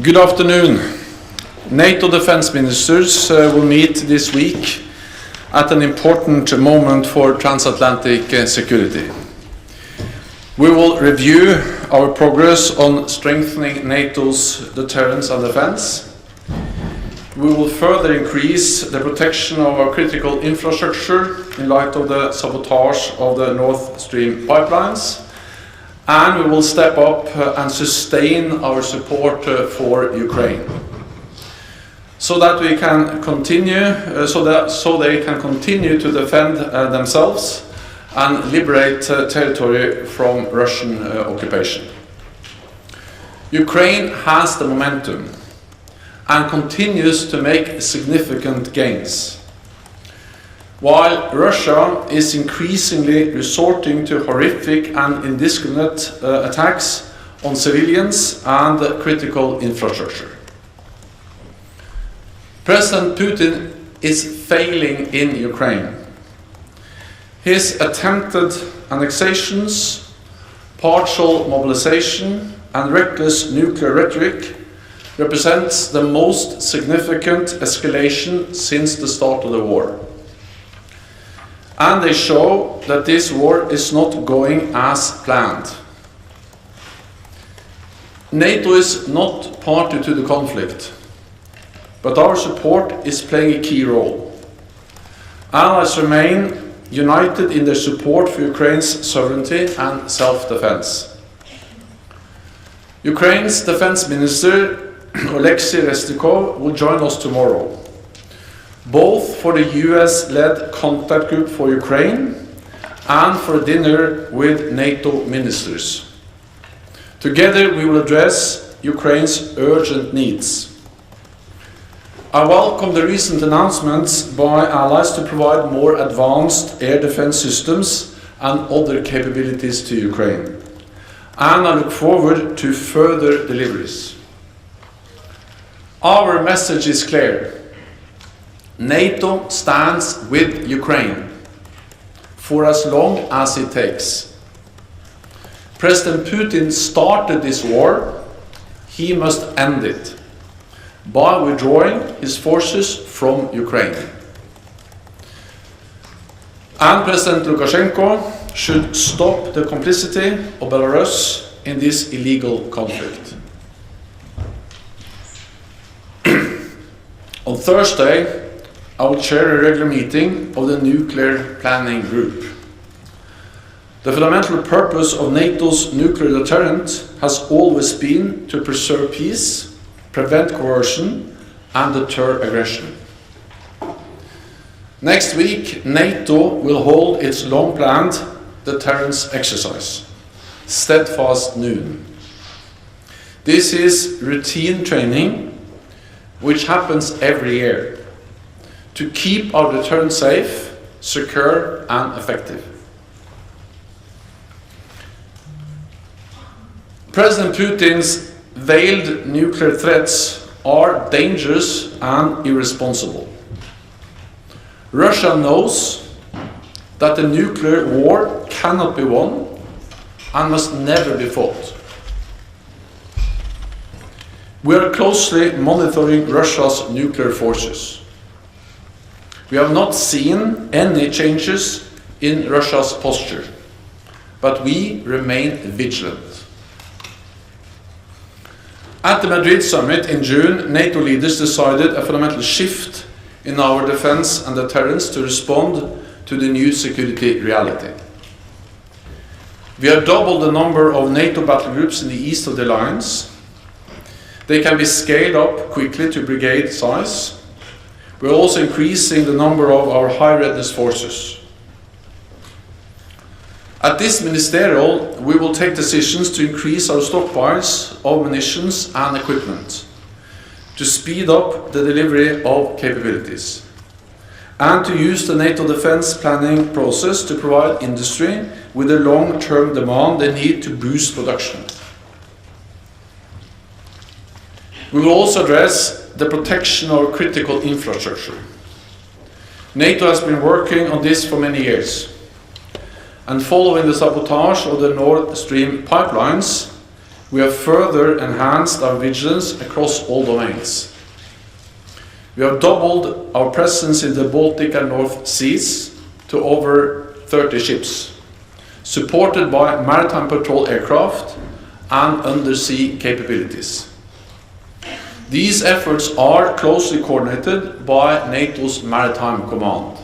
Good afternoon. NATO defense ministers will meet this week at an important moment for transatlantic security. We will review our progress on strengthening NATO's deterrence and defense. We will further increase the protection of our critical infrastructure in light of the sabotage of the Nord Stream pipelines. And we will step up and sustain our support for Ukraine, so that we can continue, so they can continue to defend themselves and liberate territory from Russian occupation. Ukraine has the momentum and continues to make significant gains, while Russia is increasingly resorting to horrific and indiscriminate attacks on civilians and critical infrastructure. President Putin is failing in Ukraine. His attempted annexations, partial mobilization, and reckless nuclear rhetoric represents the most significant escalation since the start of the war. And they show that this war is not going as planned. NATO is not party to the conflict, but our support is playing a key role. Allies remain united in their support for Ukraine's sovereignty and self-defense. Ukraine's defense minister, Oleksiy Reznikov, will join us tomorrow, both for the US-led contact group for Ukraine and for a dinner with NATO ministers. Together we will address Ukraine's urgent needs. I welcome the recent announcements by allies to provide more advanced air defense systems and other capabilities to Ukraine. And I look forward to further deliveries. Our message is clear. NATO stands with Ukraine for as long as it takes. President Putin started this war. He must end it by withdrawing his forces from Ukraine. And President Lukashenko should stop the complicity of Belarus in this illegal conflict. On Thursday, I will chair a regular meeting of the Nuclear Planning Group. The fundamental purpose of NATO's nuclear deterrent has always been to preserve peace, prevent coercion, and deter aggression. Next week, NATO will hold its long-planned deterrence exercise, Steadfast Noon. This is routine training which happens every year to keep our deterrent safe, secure, and effective. President Putin's veiled nuclear threats are dangerous and irresponsible. Russia knows that the nuclear war cannot be won and must never be fought. We are closely monitoring Russia's nuclear forces. We have not seen any changes in Russia's posture, but we remain vigilant. At the Madrid summit in June, NATO leaders decided a fundamental shift in our defense and deterrence to respond to the new security reality. We have doubled the number of NATO battle groups in the east of the alliance. They can be scaled up quickly to brigade size. We are also increasing the number of our high readiness forces. At this ministerial, we will take decisions to increase our stockpiles of munitions and equipment, to speed up the delivery of capabilities, and to use the NATO defense planning process to provide industry with the long-term demand they need to boost production. We will also address the protection of critical infrastructure. NATO has been working on this for many years, and following the sabotage of the Nord Stream pipelines, we have further enhanced our vigilance across all domains. We have doubled our presence in the Baltic and North Seas to over 30 ships, supported by maritime patrol aircraft and undersea capabilities. These efforts are closely coordinated by NATO's Maritime Command.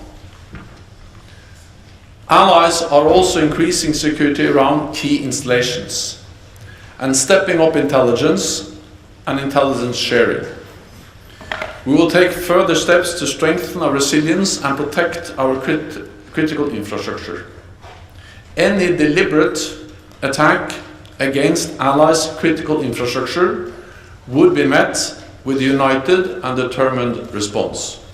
Allies are also increasing security around key installations and stepping up intelligence and intelligence sharing. We will take further steps to strengthen our resilience and protect our critical infrastructure. Any deliberate attack against Allies' critical infrastructure would be met with a united and determined response.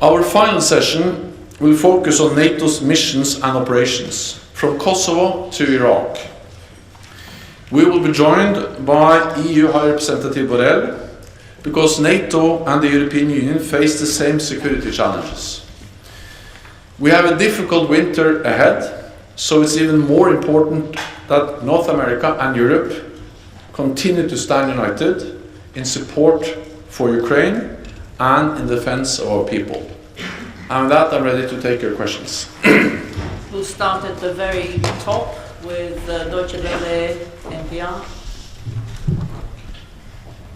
Our final session will focus on NATO's missions and operations, from Kosovo to Iraq. We will be joined by EU High Representative Borrell, because NATO and the European Union face the same security challenges. We have a difficult winter ahead, so it's even more important that North America and Europe continue to stand united in support for Ukraine and in defense of our people. And with that, I'm ready to take your questions. We'll start at the very top with Deutsche Welle NPR.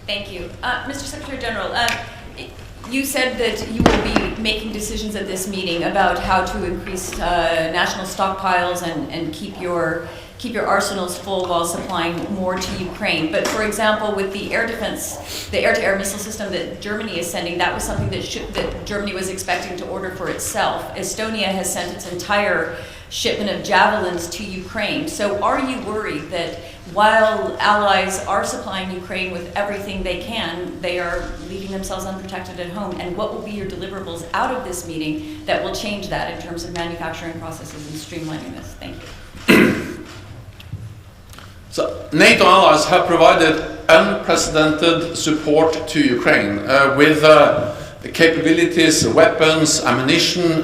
Thank you. Mr. Secretary General, you said that you will be making decisions at this meeting about how to increase national stockpiles and keep your arsenals full while supplying more to Ukraine. But for example, with the air defense, the air-to-air missile system that Germany is sending, that was something that Germany was expecting to order for itself. Estonia has sent its entire shipment of javelins to Ukraine. So are you worried that while allies are supplying Ukraine with everything they can, they are leaving themselves unprotected at home? And what will be your deliverables out of this meeting that will change that in terms of manufacturing processes and streamlining this? Thank you. So, NATO allies have provided unprecedented support to Ukraine with capabilities, weapons, ammunition,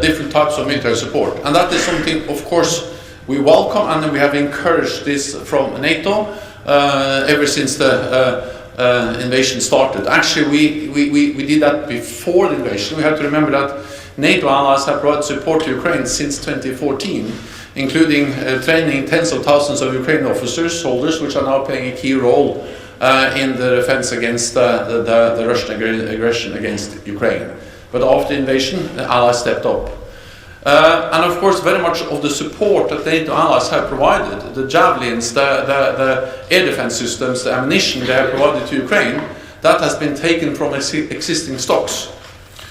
different types of military support. And that is something, of course, we welcome, and we have encouraged this from NATO ever since the invasion started. Actually, we did that before the invasion. We have to remember that NATO allies have provided support to Ukraine since 2014, including training tens of thousands of Ukrainian officers, soldiers, which are now playing a key role in the defense against the Russian aggression against Ukraine. But after the invasion, the allies stepped up. And of course, very much of the support that NATO allies have provided, the javelins, the air defense systems, the ammunition they have provided to Ukraine, that has been taken from existing stocks.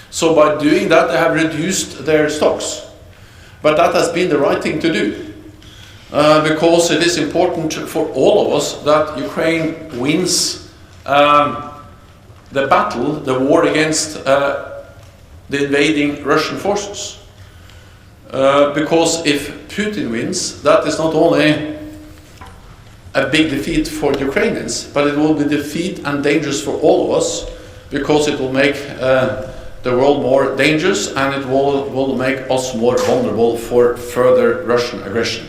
So by doing that, they have reduced their stocks. But that has been the right thing to do, because it is important for all of us that Ukraine wins the battle, the war against the invading Russian forces. Because if Putin wins, that is not only a big defeat for the Ukrainians, but it will be defeat and dangerous for all of us, because it will make the world more dangerous, and it will make us more vulnerable for further Russian aggression.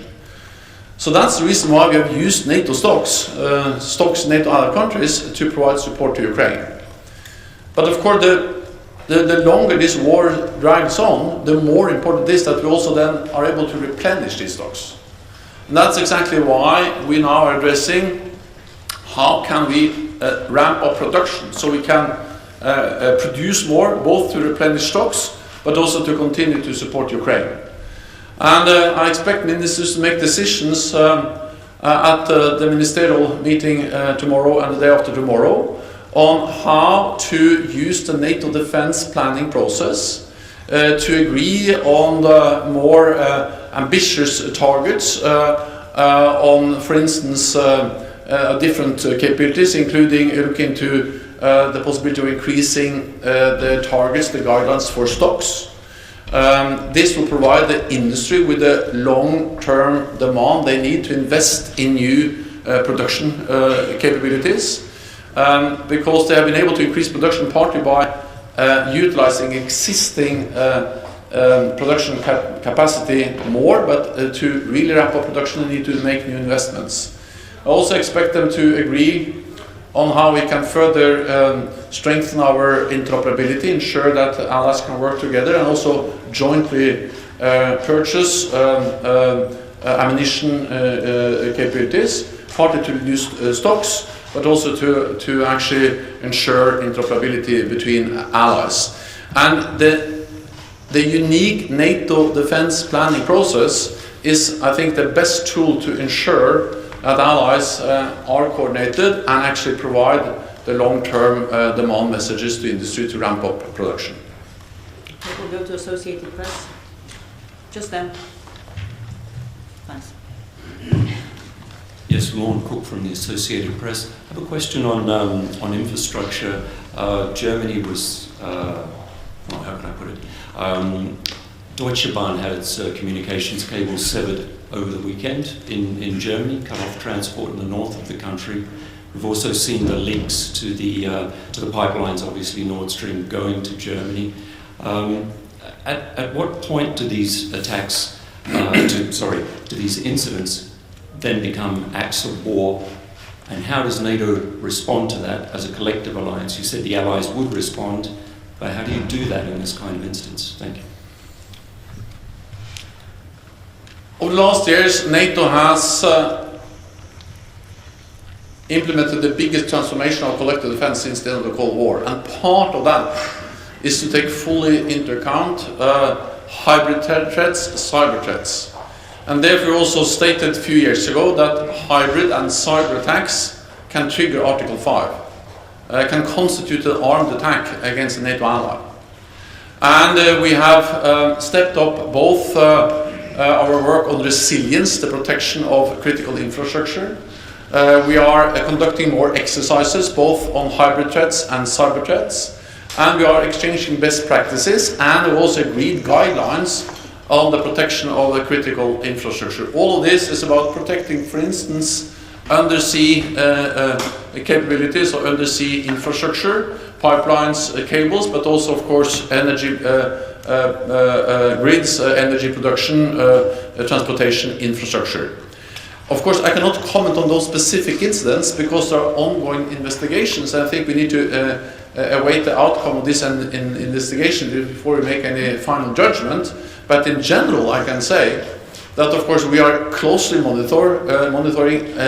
So that's the reason why we have used NATO stocks in NATO allied countries to provide support to Ukraine. But of course, the longer this war drags on, the more important it is that we also then are able to replenish these stocks. And that's exactly why we now are addressing how can we ramp up production so we can produce more, both to replenish stocks, but also to continue to support Ukraine. And I expect ministers to make decisions at the ministerial meeting tomorrow and the day after tomorrow on how to use the NATO defense planning process to agree on the more ambitious targets on, for instance, different capabilities, including looking into the possibility of increasing the targets, the guidelines for stocks. This will provide the industry with the long-term demand they need to invest in new production capabilities, because they have been able to increase production partly by utilizing existing production capacity more, but to really ramp up production, they need to make new investments. I also expect them to agree on how we can further strengthen our interoperability, ensure that allies can work together, and also jointly purchase ammunition capabilities, partly to reduce stocks, but also to actually ensure interoperability between allies. And the unique NATO defense planning process is, I think, the best tool to ensure that allies are coordinated and actually provide the long-term demand messages to industry to ramp up production. We'll go to Associated Press. Just then. Thanks. Yes, Lorne Cook from the Associated Press. I have a question on infrastructure. Germany was, how can I put it? Deutsche Bahn had its communications cable severed over the weekend in Germany, cut off transport in the north of the country. We've also seen the links to the pipelines, obviously Nord Stream going to Germany. At what point do these attacks, do these incidents then become acts of war? And how does NATO respond to that as a collective alliance? You said the allies would respond, but how do you do that in this kind of instance? Thank you. Over the last years, NATO has implemented the biggest transformation of collective defense since the end of the Cold War. And part of that is to take fully into account hybrid threats, cyber threats. And therefore also stated a few years ago that hybrid and cyber attacks can trigger Article 5, can constitute an armed attack against a NATO ally. And we have stepped up both our work on resilience, the protection of critical infrastructure. We are conducting more exercises both on hybrid threats and cyber threats, and we are exchanging best practices, and we also agreed guidelines on the protection of the critical infrastructure. All of this is about protecting, for instance, undersea capabilities or undersea infrastructure, pipelines, cables, but also, of course, energy grids, energy production, transportation infrastructure. Of course, I cannot comment on those specific incidents because there are ongoing investigations. I think we need to await the outcome of this investigation before we make any final judgment. But in general, I can say that, of course, we are closely monitoring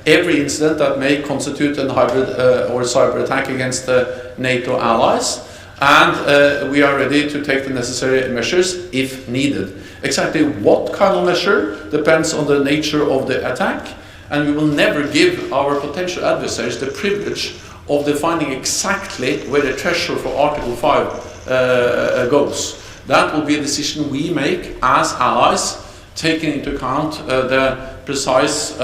every incident that may constitute a hybrid or cyber attack against NATO allies. And we are ready to take the necessary measures if needed. Exactly what kind of measure depends on the nature of the attack, and we will never give our potential adversaries the privilege of defining exactly where the threshold for Article 5 goes. That will be a decision we make as allies, taking into account the precise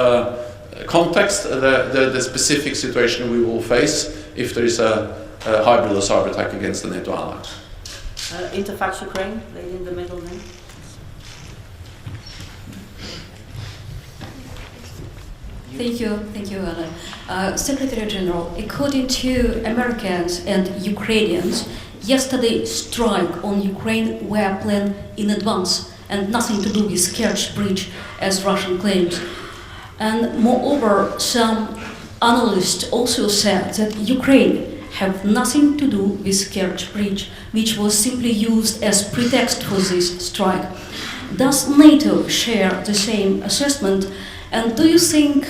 context, the specific situation we will face if there is a hybrid or cyber attack against the NATO ally. Interfax Ukraine, lady in the middle there. Thank you, Alan. Secretary General, according to Americans and Ukrainians, yesterday's strike on Ukraine were planned in advance and nothing to do with Kerch Bridge, as Russian claims. And moreover, some analysts also said that Ukraine have nothing to do with Kerch Bridge, which was simply used as pretext for this strike. Does NATO share the same assessment? And do you think,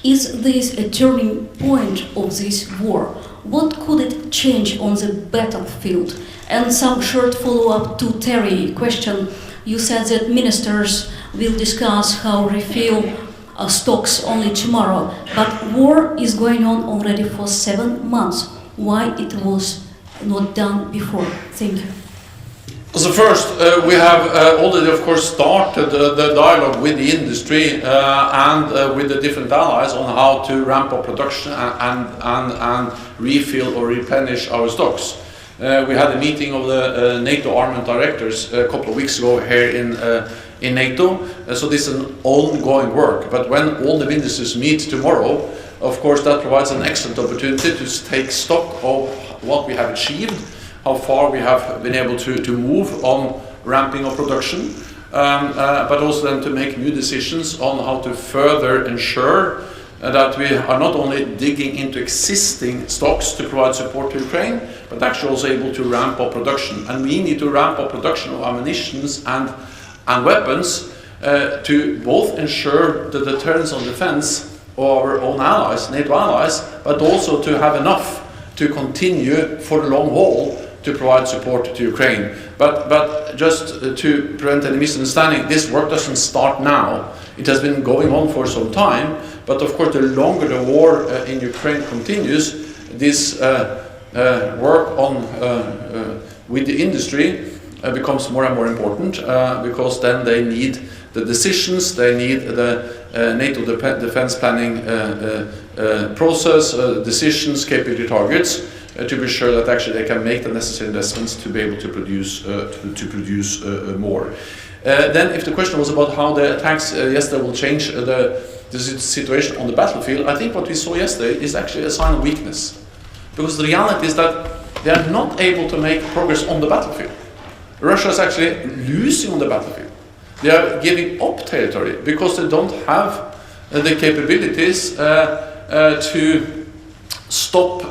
is this a turning point of this war? What could it change on the battlefield? And some short follow-up to Terry's question. You said that ministers will discuss how refill stocks only tomorrow, but war is going on already for 7 months. Why it was not done before? Thank you. So first, we have already, of course, started the dialogue with the industry and with the different allies on how to ramp up production and refill or replenish our stocks. We had a meeting of the NATO armament directors a couple of weeks ago here in NATO, so this is an ongoing work. But when all the ministers meet tomorrow, of course, that provides an excellent opportunity to take stock of what we have achieved, how far we have been able to move on ramping of production, but also then to make new decisions on how to further ensure that we are not only digging into existing stocks to provide support to Ukraine, but actually also able to ramp up production. And we need to ramp up production of ammunition and weapons to both ensure the deterrence and defense of our own allies, NATO allies, but also to have enough to continue for the long haul to provide support to Ukraine. But just to prevent any misunderstanding, this work doesn't start now. It has been going on for some time, but of course the longer the war in Ukraine continues, this work on with the industry becomes more and more important, because then they need the decisions, they need the NATO defense planning process, decisions, capability targets, to be sure that actually they can make the necessary investments to be able to produce more. Then, if the question was about how the attacks yesterday will change the situation on the battlefield, I think what we saw yesterday is actually a sign of weakness, because the reality is that they are not able to make progress on the battlefield. Russia is actually losing on the battlefield. They are giving up territory because they don't have the capabilities to stop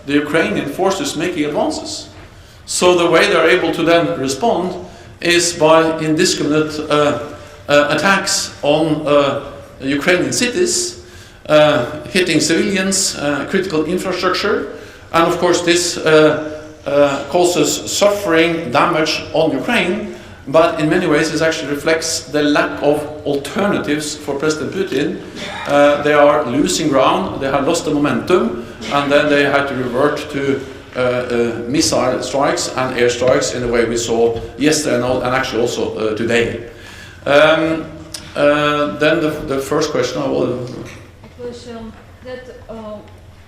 the Ukrainian forces making advances. So the way they are able to then respond is by indiscriminate attacks on Ukrainian cities, hitting civilians, critical infrastructure, and of course this causes suffering, damage on Ukraine, but in many ways it actually reflects the lack of alternatives for President Putin. They are losing ground, they have lost the momentum, and then they had to revert to missile strikes and air strikes in the way we saw yesterday and actually also today. Then the first question I will... It was that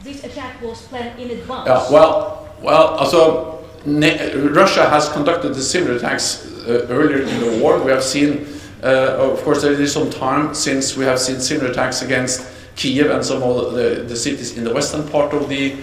this attack was planned in advance. Yeah, well, so Russia has conducted similar attacks earlier in the war. We have seen, of course, there is some time since we have seen similar attacks against Kiev and some of the cities in the western part of the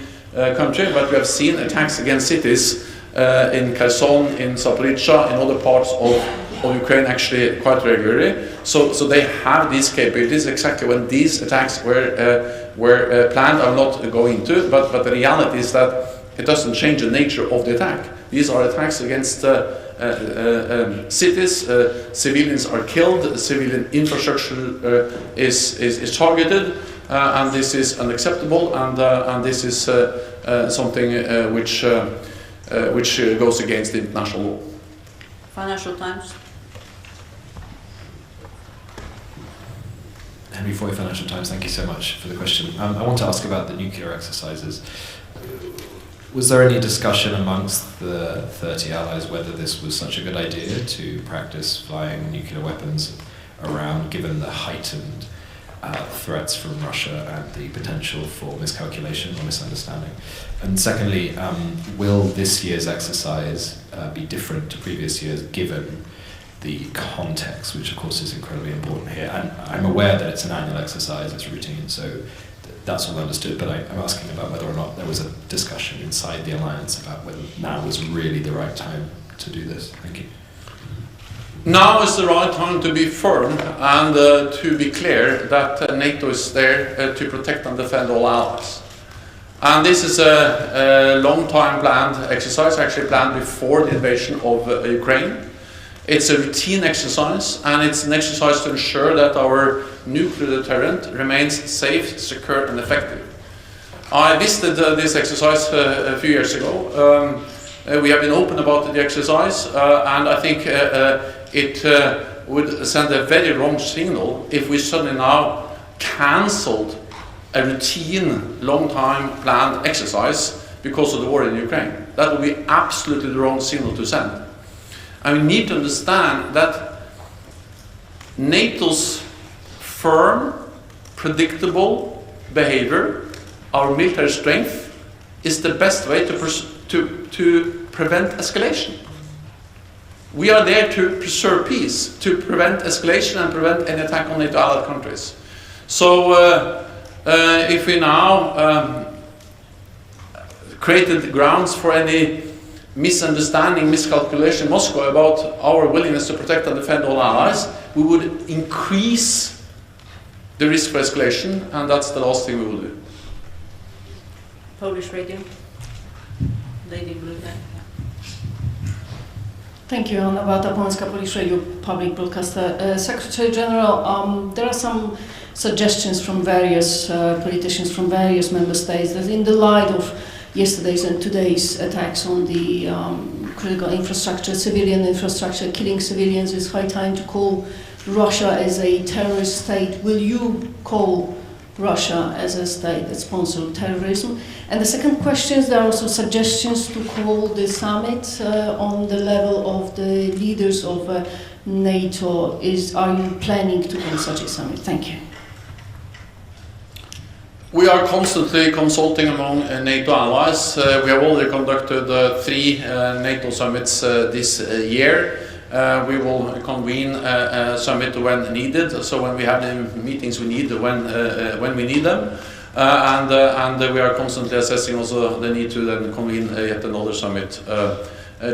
country, but we have seen attacks against cities in Kherson, in Zaporizhzhia, in other parts of Ukraine actually quite regularly. So they have these capabilities. Exactly when these attacks were planned, I'm not going into, but the reality is that it doesn't change the nature of the attack. These are attacks against cities, civilians are killed, civilian infrastructure is targeted, and this is unacceptable, and this is something which goes against the international law. Financial Times. Henry Foy, Financial Times, thank you so much for the question. I want to ask about the nuclear exercises. Was there any discussion amongst the 30 allies whether this was such a good idea to practice flying nuclear weapons around, given the heightened threats from Russia and the potential for miscalculation or misunderstanding? And secondly, will this year's exercise be different to previous years given the context, which of course is incredibly important here? And I'm aware that it's an annual exercise, it's routine, so that's all understood, but I'm asking about whether or not there was a discussion inside the alliance about whether now was really the right time to do this. Thank you. Now is the right time to be firm and to be clear that NATO is there to protect and defend all allies. And this is a long time planned exercise, actually planned before the invasion of Ukraine. It's a routine exercise, and it's an exercise to ensure that our nuclear deterrent remains safe, secure and effective. I visited this exercise a few years ago. We have been open about the exercise, and I think it would send a very wrong signal if we suddenly now cancelled a routine, long time planned exercise because of the war in Ukraine. That would be absolutely the wrong signal to send. And we need to understand that NATO's firm, predictable behavior, our military strength, is the best way to prevent escalation. We are there to preserve peace, to prevent escalation and prevent any attack on NATO allied countries. So if we now created grounds for any misunderstanding, miscalculation in Moscow about our willingness to protect and defend all allies, we would increase the risk for escalation, and that's the last thing we will do. Polish radio. Lady Blue there. Thank you, Anna Beata Polanska, Polish Radio, public broadcaster. Secretary General, there are some suggestions from various politicians from various member states that in the light of yesterday's and today's attacks on the critical infrastructure, civilian infrastructure, killing civilians, it's high time to call Russia as a terrorist state. Will you call Russia as a state that sponsors terrorism? And the second question is, there are also suggestions to call the summit on the level of the leaders of NATO. Are you planning to call such a summit? Thank you. We are constantly consulting among NATO allies. We have already conducted 3 NATO summits this year. We will convene a summit when needed, so when we have the meetings we need, when we need them. And we are constantly assessing also the need to then convene yet another summit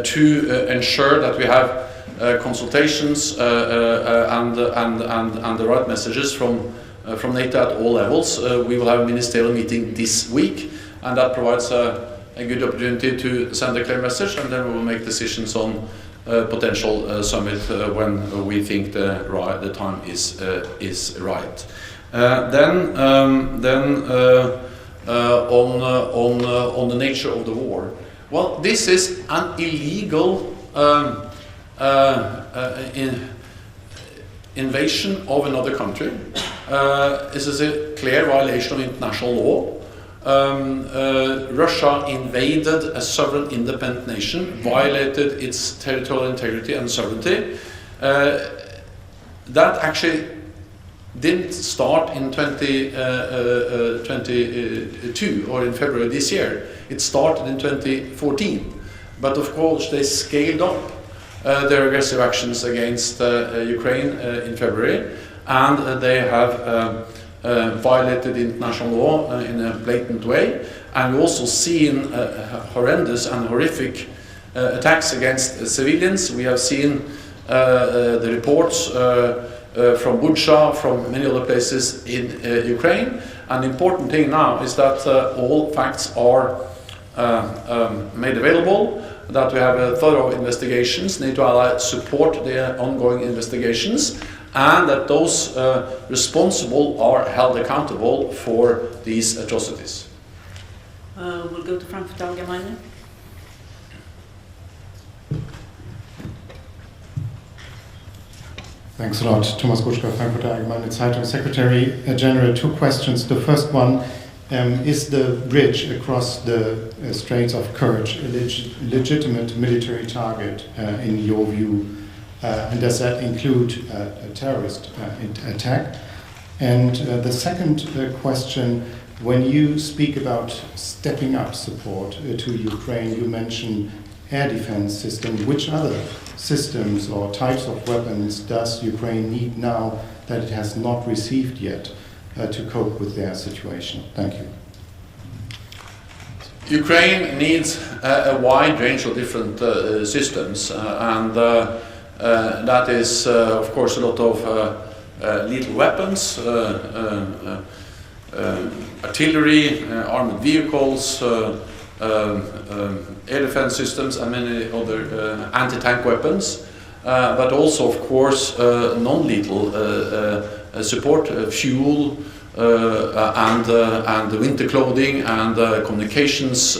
to ensure that we have consultations and the right messages from NATO at all levels. We will have a ministerial meeting this week, and that provides a good opportunity to send a clear message, and then we will make decisions on potential summit when we think the time is right. Then on the nature of the war. Well, this is an illegal invasion of another country. This is a clear violation of international law. Russia invaded a sovereign independent nation, violated its territorial integrity and sovereignty. That actually didn't start in 2022 or in February this year. It started in 2014. But of course they scaled up their aggressive actions against Ukraine in February, and they have violated international law in a blatant way. And we've also seen horrendous and horrific attacks against civilians. We have seen the reports from Bucha, from many other places in Ukraine. And the important thing now is that all facts are made available, that we have thorough investigations. NATO allies support the ongoing investigations, and that those responsible are held accountable for these atrocities. We'll go to Frankfurt Allgemeine. Thanks a lot. Thomas Guschka, Frankfurt Allgemeine Zeitung. Secretary General, 2 questions. The first one, is the bridge across the Straits of Kerch a legitimate military target in your view? And does that include a terrorist attack? And the second question, when you speak about stepping up support to Ukraine, you mention air defense system. Which other systems or types of weapons does Ukraine need now that it has not received yet to cope with their situation? Thank you. Ukraine needs a wide range of different systems, and that is, of course, a lot of lethal weapons, artillery, armored vehicles, air defense systems, and many other anti-tank weapons, but also, of course, non-lethal support, fuel, and winter clothing, and communications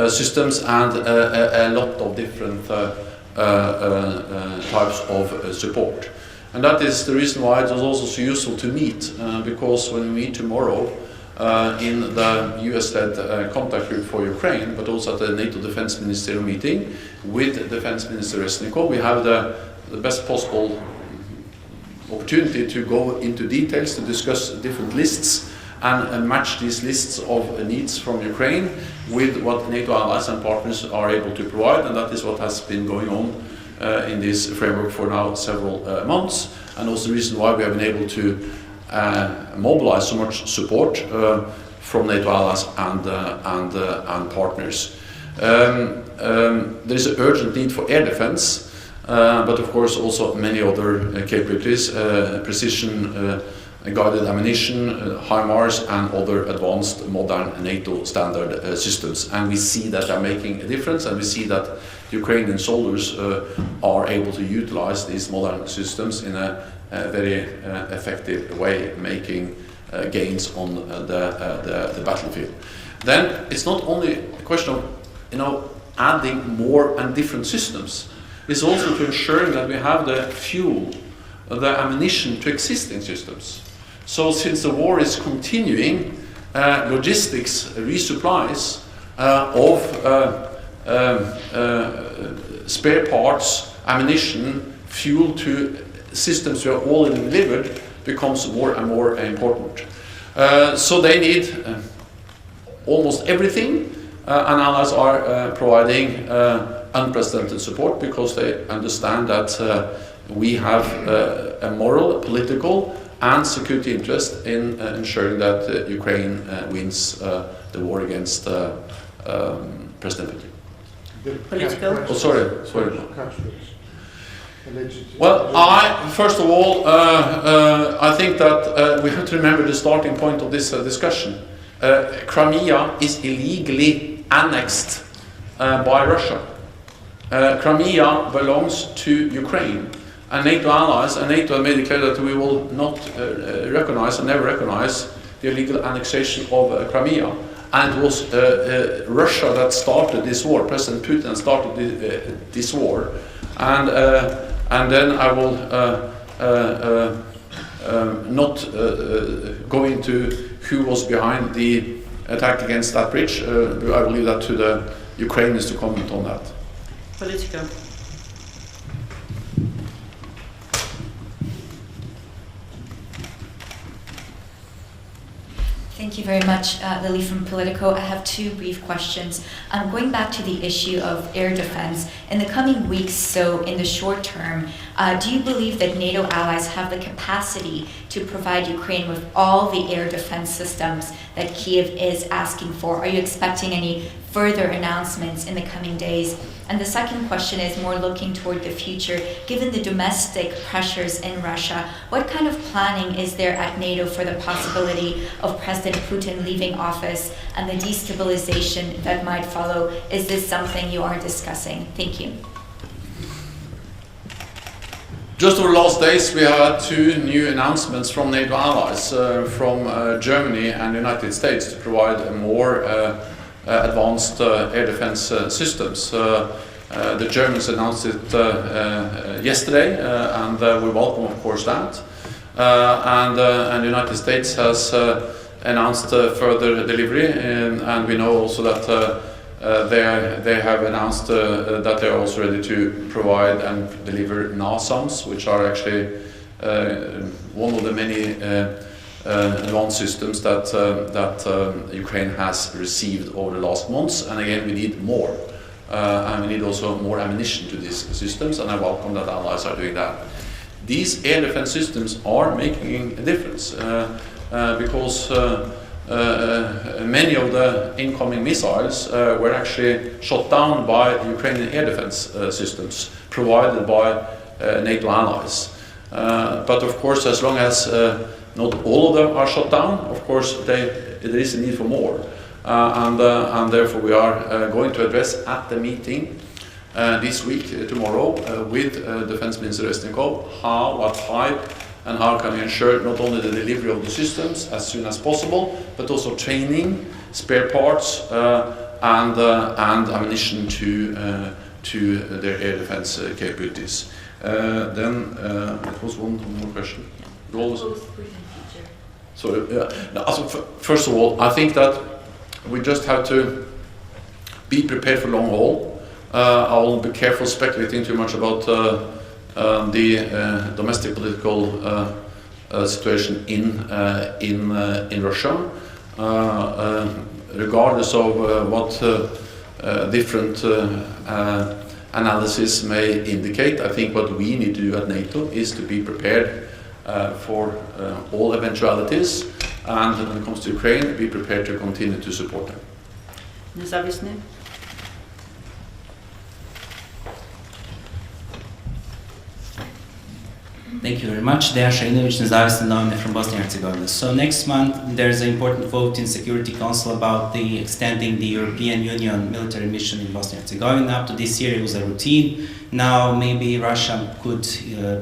systems, and a lot of different types of support. And that is the reason why it was also so useful to meet, because when we meet tomorrow in the US-led contact group for Ukraine, but also at the NATO Defense Ministerial meeting with Defense Minister Resnikov, we have the best possible opportunity to go into details, to discuss different lists and match these lists of needs from Ukraine with what NATO allies and partners are able to provide, and that is what has been going on in this framework for now several months, and also the reason why we have been able to mobilize so much support from NATO allies and partners. There is an urgent need for air defense, but of course also many other capabilities, precision guided ammunition, HIMARS, and other advanced modern NATO standard systems. And we see that they're making a difference, and we see that Ukrainian soldiers are able to utilize these modern systems in a very effective way, making gains on the battlefield. Then it's not only a question of adding more and different systems. It's also to ensure that we have the fuel, the ammunition to existing systems. So since the war is continuing, logistics, resupplies of spare parts, ammunition, fuel to systems we are already delivered becomes more and more important. So they need almost everything, and allies are providing unprecedented support because they understand that we have a moral, political, and security interest in ensuring that Ukraine wins the war against President Putin. Political? Oh, sorry. Well, first of all, I think that we have to remember the starting point of this discussion. Crimea is illegally annexed by Russia. Crimea belongs to Ukraine, and NATO allies and NATO have made it clear that we will not recognize and never recognize the illegal annexation of Crimea. And it was Russia that started this war. President Putin started this war, and then I will not go into who was behind the attack against that bridge. I will leave that to the Ukrainians to comment on that. Political. Thank you very much, Lily from Politico. I have two brief questions. Going back to the issue of air defense, in the coming weeks, so in the short term, do you believe that NATO allies have the capacity to provide Ukraine with all the air defense systems that Kyiv is asking for? Are you expecting any further announcements in the coming days? And the second question is more looking toward the future. Given the domestic pressures in Russia, what kind of planning is there at NATO for the possibility of President Putin leaving office and the destabilization that might follow? Is this something you are discussing? Thank you. Just over the last days, we had two new announcements from NATO allies, from Germany and the United States, to provide more advanced air defense systems. The Germans announced it yesterday, and we welcome, of course, that. And the United States has announced further delivery, and we know also that they have announced that they are also ready to provide and deliver NASAMS, which are actually one of the many advanced systems that Ukraine has received over the last months. And again, we need more, and we need also more ammunition to these systems, and I welcome that allies are doing that. These air defense systems are making a difference because many of the incoming missiles were actually shot down by Ukrainian air defense systems provided by NATO allies. But of course, as long as not all of them are shot down, of course there is a need for more. And therefore we are going to address at the meeting this week, tomorrow, with Defense Minister Resnikov, what type and how can we ensure not only the delivery of the systems as soon as possible, but also training, spare parts, and ammunition to their air defense capabilities. Then it was one more question. Sorry. First of all, I think that we just have to be prepared for long haul. I will be careful speculating too much about the domestic political situation in Russia. Regardless of what different analysis may indicate, I think what we need to do at NATO is to be prepared for all eventualities, and when it comes to Ukraine, be prepared to continue to support them. Nezávislý. Thank you very much. Dejan Šajinović, nezavisni novinar from Bosnia and Herzegovina. So next month there's an important vote in Security Council about the extending the European Union military mission in Bosnia and Herzegovina. Up to this year it was a routine. Now maybe Russia could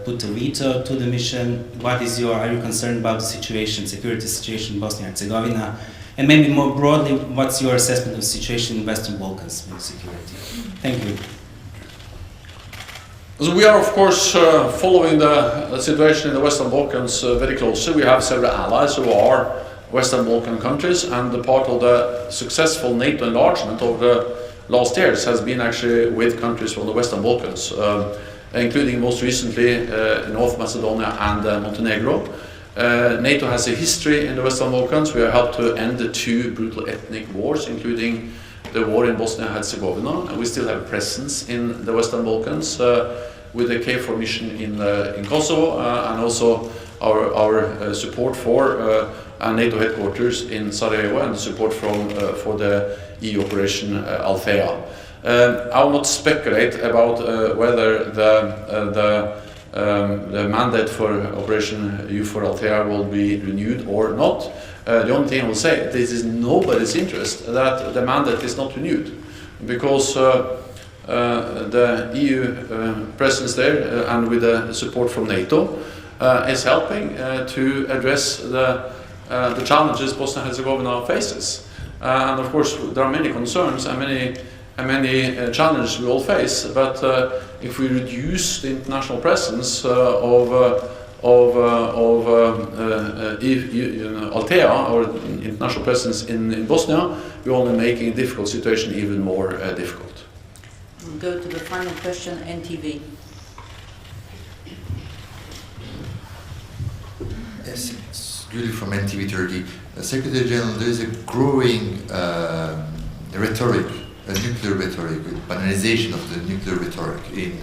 put a veto to the mission. Are you concerned about the situation, security situation in Bosnia and Herzegovina? And maybe more broadly, what's your assessment of the situation in Western Balkans with security? Thank you. So we are, of course, following the situation in the Western Balkans very closely. We have several allies who are Western Balkan countries, and the part of the successful NATO enlargement over the last years has been actually with countries from the Western Balkans, including most recently North Macedonia and Montenegro. NATO has a history in the Western Balkans. We have helped to end the 2 brutal ethnic wars, including the war in Bosnia and Herzegovina, and we still have a presence in the Western Balkans with the KFOR mission in Kosovo, and also our support for a NATO headquarters in Sarajevo, and the support for the EU operation Althea. I will not speculate about whether the mandate for Operation EUFOR Althea will be renewed or not. The only thing I will say, this is nobody's interest that the mandate is not renewed, because the EU presence there and with the support from NATO is helping to address the challenges Bosnia and Herzegovina faces. And of course there are many concerns and many challenges we all face, but if we reduce the international presence of Althea, or international presence in Bosnia, we're only making a difficult situation even more difficult. We'll go to the final question, NTV. Yes, it's Julie from NTV Turkey. Secretary General, there is a growing rhetoric, a nuclear rhetoric, banalization of the nuclear rhetoric in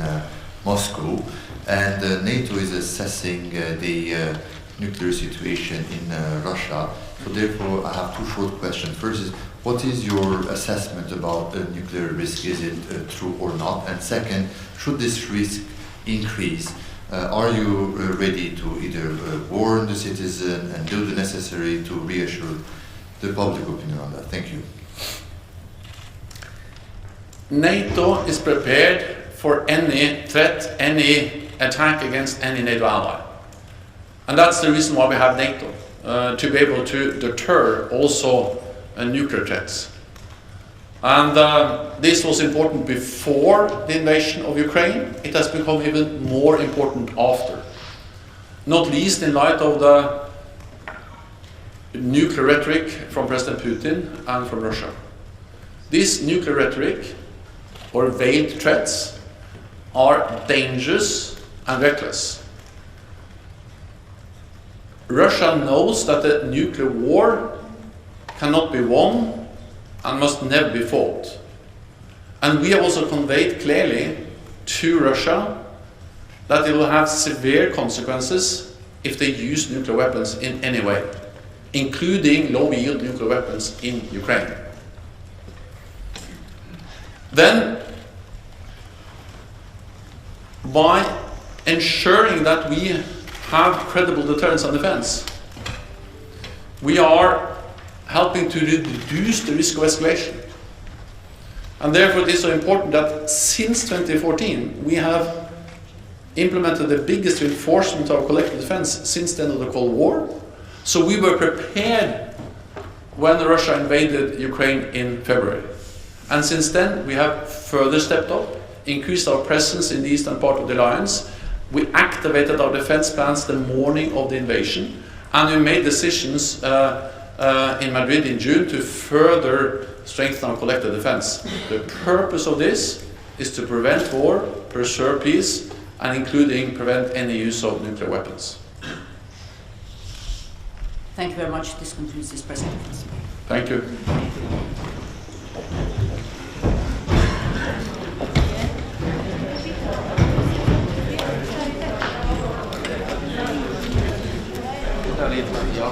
Moscow, and NATO is assessing the nuclear situation in Russia. So therefore, I have 2 short questions. First is, what is your assessment about the nuclear risk? Is it true or not? And second, should this risk increase, are you ready to either warn the citizen and do the necessary to reassure the public opinion on that? Thank you. NATO is prepared for any threat, any attack against any NATO ally. And that's the reason why we have NATO, to be able to deter also nuclear threats. And this was important before the invasion of Ukraine. It has become even more important after. Not least in light of the nuclear rhetoric from President Putin and from Russia. This nuclear rhetoric, or veiled threats, are dangerous and reckless. Russia knows that the nuclear war cannot be won and must never be fought. And we have also conveyed clearly to Russia that it will have severe consequences if they use nuclear weapons in any way, including low-yield nuclear weapons in Ukraine. Then, by ensuring that we have credible deterrence and defense, we are helping to reduce the risk of escalation. And therefore it is so important that since 2014 we have implemented the biggest reinforcement of collective defense since the end of the Cold War. So we were prepared when Russia invaded Ukraine in February. And since then we have further stepped up, increased our presence in the eastern part of the alliance. We activated our defense plans the morning of the invasion, and we made decisions in Madrid in June to further strengthen our collective defense. The purpose of this is to prevent war, preserve peace, and including prevent any use of nuclear weapons. Thank you very much. This concludes this presentation. Thank you. Ja,